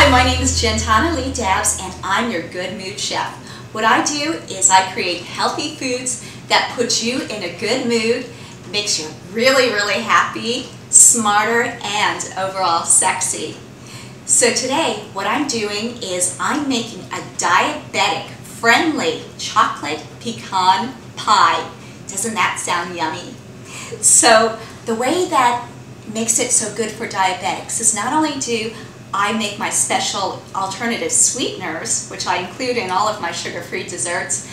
Hi, my name is Gentana Lee Dabbs and I'm your Good Mood Chef. What I do is I create healthy foods that put you in a good mood, makes you really, really happy, smarter, and overall sexy. So today what I'm doing is I'm making a diabetic friendly chocolate pecan pie. Doesn't that sound yummy? So the way that makes it so good for diabetics is not only do I make my special alternative sweeteners, which I include in all of my sugar-free desserts,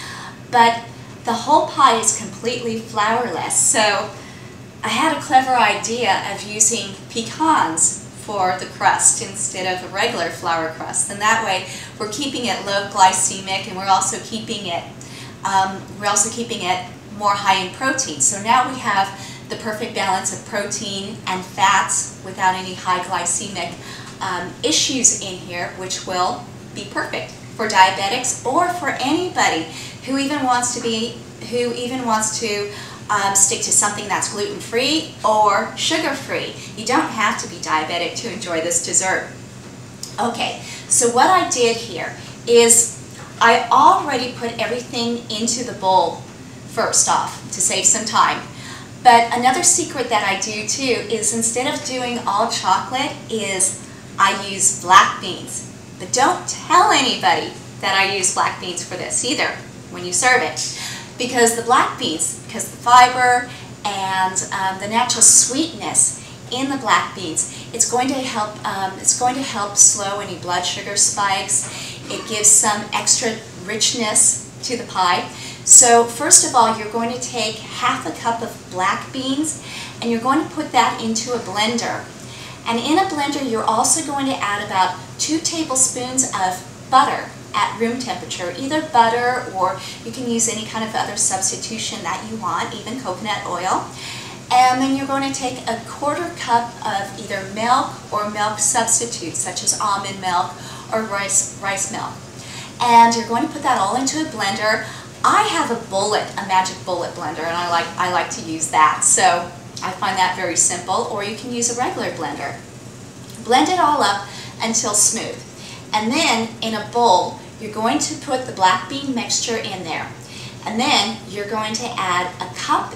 but the whole pie is completely flourless. So I had a clever idea of using pecans for the crust instead of a regular flour crust, and that way we're keeping it low glycemic, and we're also keeping it more high in protein. So now we have the perfect balance of protein and fats without any high glycemic issues in here, which will be perfect for diabetics or for anybody who even wants to stick to something that's gluten-free or sugar-free. You don't have to be diabetic to enjoy this dessert. Okay, so what I did here is I already put everything into the bowl first off to save some time. But another secret that I do too is instead of doing all chocolate is I use black beans. But don't tell anybody that I use black beans for this either when you serve it. Because the black beans, because the fiber and the natural sweetness in the black beans, it's going to help slow any blood sugar spikes. It gives some extra richness to the pie. So first of all, you're going to take half a cup of black beans and you're going to put that into a blender. And in a blender, you're also going to add about 2 tablespoons of butter at room temperature, either butter or you can use any kind of other substitution that you want, even coconut oil. And then you're going to take a 1/4 cup of either milk or milk substitutes, such as almond milk or rice milk. And you're going to put that all into a blender. I have a magic bullet blender, and I like to use that. So I find that very simple, or you can use a regular blender. Blend it all up until smooth. And then in a bowl, you're going to put the black bean mixture in there. And then you're going to add 1.5 cups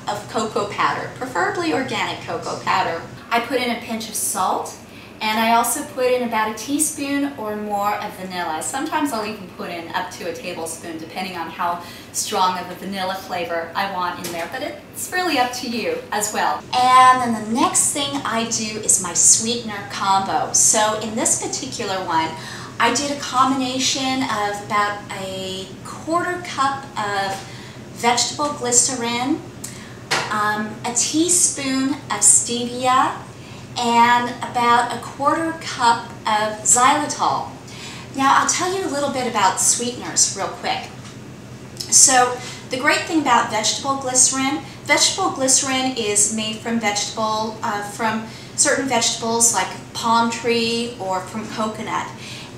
of cocoa powder, preferably organic cocoa powder. I put in a pinch of salt, and I also put in about 1 teaspoon or more of vanilla. Sometimes I'll even put in up to 1 tablespoon, depending on how strong of a vanilla flavor I want in there, but it's really up to you as well. And then the next thing I do is my sweetener combo. So in this particular one, I did a combination of about 1/4 cup of vegetable glycerin, 1 teaspoon of stevia, and about 1/4 cup of xylitol. Now I'll tell you a little bit about sweeteners real quick. So the great thing about vegetable glycerin is made from certain vegetables like palm tree or from coconut.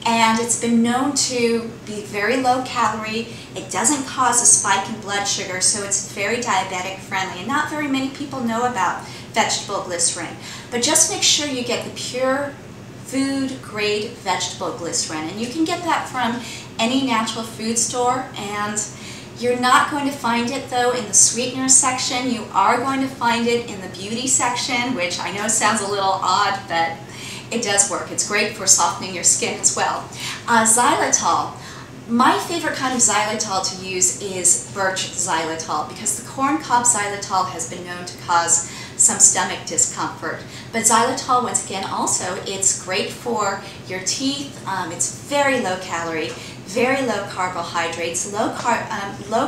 And it's been known to be very low calorie. It doesn't cause a spike in blood sugar, so it's very diabetic friendly. And not very many people know about vegetable glycerin. But just make sure you get the pure food grade vegetable glycerin. And you can get that from any natural food store. And you're not going to find it though in the sweetener section. You are going to find it in the beauty section, which I know sounds a little odd, but it does work. It's great for softening your skin as well. Xylitol. My favorite kind of xylitol to use is birch xylitol because the corn cob xylitol has been known to cause some stomach discomfort. But xylitol, once again, also, it's great for your teeth. It's very low calorie, very low carbohydrates, low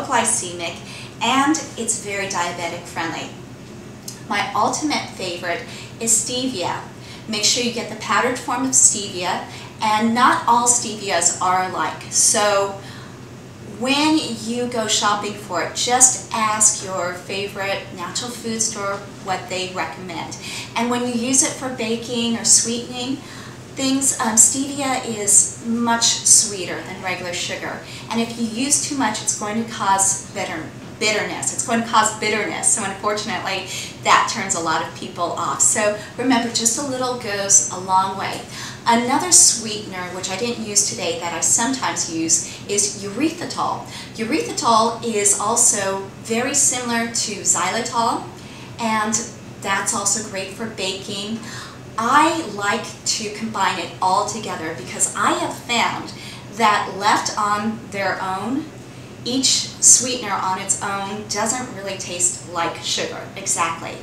glycemic, and it's very diabetic friendly. My ultimate favorite is stevia. Make sure you get the powdered form of stevia, and not all stevias are alike. So when you go shopping for it, just ask your favorite natural food store what they recommend. And when you use it for baking or sweetening things, stevia is much sweeter than regular sugar. And if you use too much, it's going to cause bitterness. It's going to cause bitterness, so unfortunately that turns a lot of people off. So remember, just a little goes a long way. Another sweetener, which I didn't use today, that I sometimes use is erythritol. Erythritol is also very similar to xylitol, and that's also great for baking. I like to combine it all together because I have found that left on their own, each sweetener on its own doesn't really taste like sugar exactly.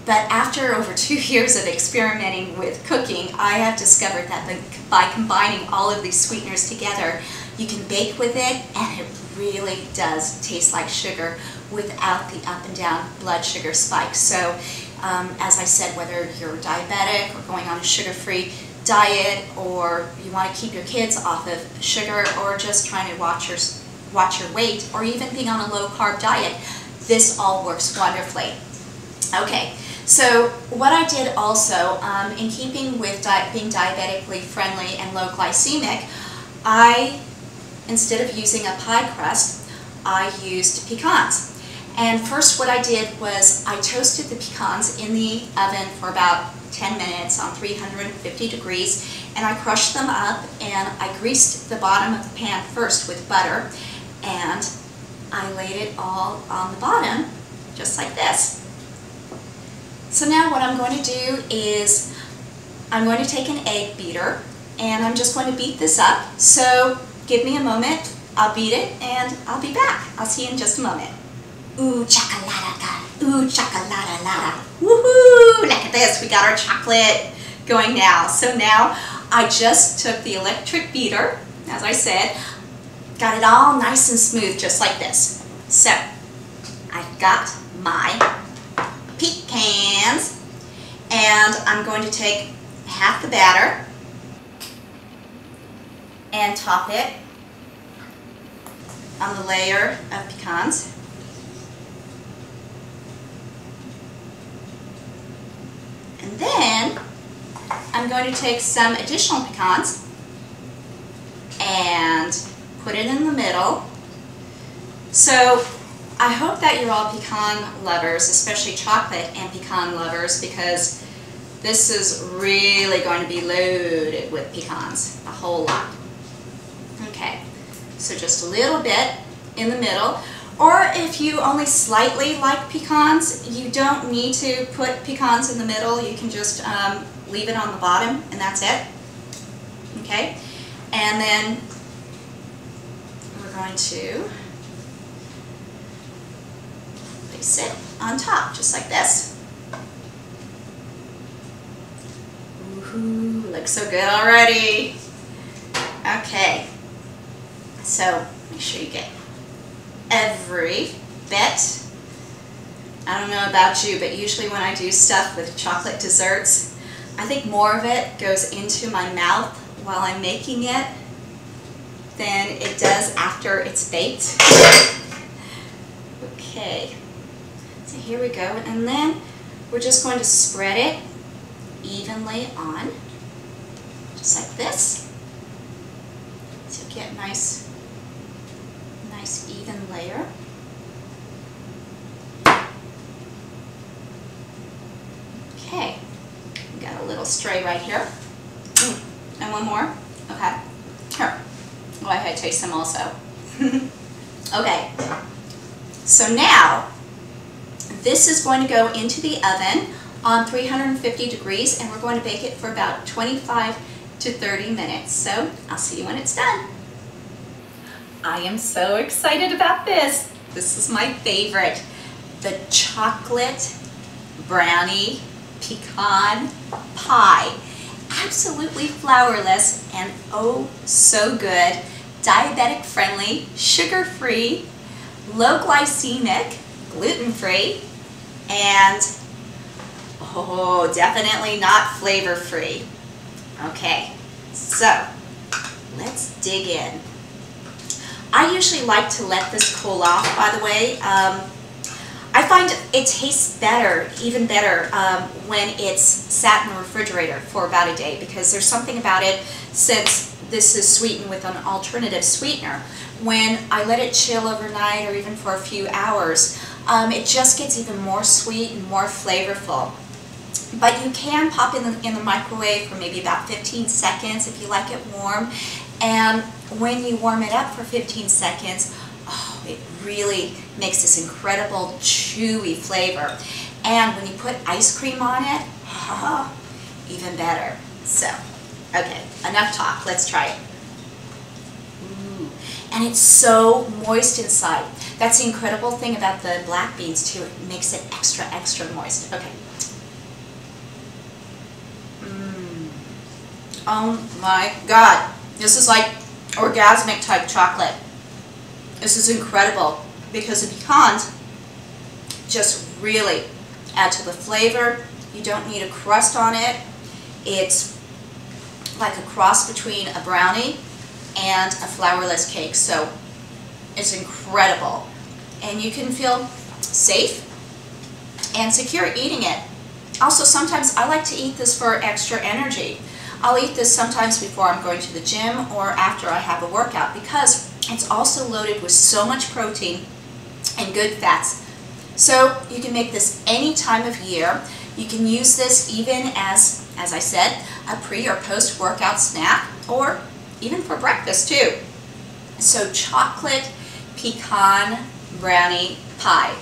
But after over 2 years of experimenting with cooking, I have discovered that by combining all of these sweeteners together, you can bake with it and it really does taste like sugar without the up and down blood sugar spikes. So as I said, whether you're diabetic or going on a sugar-free diet, or you want to keep your kids off of sugar, or just trying to watch your weight, or even being on a low-carb diet, this all works wonderfully. Okay. So what I did also, in keeping with being diabetically friendly and low glycemic, instead of using a pie crust, I used pecans. And first what I did was I toasted the pecans in the oven for about 10 minutes on 350 degrees, and I crushed them up, and I greased the bottom of the pan first with butter, and I laid it all on the bottom, just like this. So now what I'm going to do is I'm going to take an egg beater and I'm just going to beat this up. So give me a moment, I'll beat it and I'll be back. I'll see you in just a moment. Ooh, chocolate, ooh, chocolate, woohoo! Look at this, we got our chocolate going now. So now I just took the electric beater, as I said, got it all nice and smooth just like this. So I've got my pecans, and I'm going to take half the batter and top it on the layer of pecans. And then I'm going to take some additional pecans and put it in the middle. So I hope that you're all pecan lovers, especially chocolate and pecan lovers, because this is really going to be loaded with pecans, a whole lot. Okay, so just a little bit in the middle. Or if you only slightly like pecans, you don't need to put pecans in the middle. You can just leave it on the bottom and that's it. Okay, and then we're going to sit on top, just like this. Ooh, looks so good already. Okay, so make sure you get every bit. I don't know about you, but usually when I do stuff with chocolate desserts, I think more of it goes into my mouth while I'm making it than it does after it's baked. Okay. So here we go, and then we're just going to spread it evenly on, just like this, to get a nice even layer. Okay, we got a little stray right here, and one more. Okay, here, go ahead, taste them also. Okay, so now this is going to go into the oven on 350 degrees, and we're going to bake it for about 25 to 30 minutes. So I'll see you when it's done. I am so excited about this. This is my favorite, the chocolate brownie pecan pie. Absolutely flourless and oh so good, diabetic friendly, sugar free, low glycemic, gluten free, and oh, definitely not flavor free. Okay, so let's dig in. I usually like to let this cool off, by the way. I find it tastes better, even better, when it's sat in the refrigerator for about a day, because there's something about it, since this is sweetened with an alternative sweetener. When I let it chill overnight or even for a few hours, it just gets even more sweet and more flavorful. But you can pop in the microwave for maybe about 15 seconds if you like it warm. And when you warm it up for 15 seconds, oh, it really makes this incredible chewy flavor. And when you put ice cream on it, oh, even better. So, okay, enough talk. Let's try it. Ooh. And it's so moist inside. That's the incredible thing about the black beans too. It makes it extra, extra moist. Okay. Oh my God. This is like orgasmic type chocolate. This is incredible because the pecans just really add to the flavor. You don't need a crust on it. It's like a cross between a brownie and a flourless cake. So it's incredible. And you can feel safe and secure eating it. Also, sometimes I like to eat this for extra energy. I'll eat this sometimes before I'm going to the gym or after I have a workout because it's also loaded with so much protein and good fats. So you can make this any time of year. You can use this even as I said, a pre or post workout snack or even for breakfast too. So chocolate pecan brownie pie.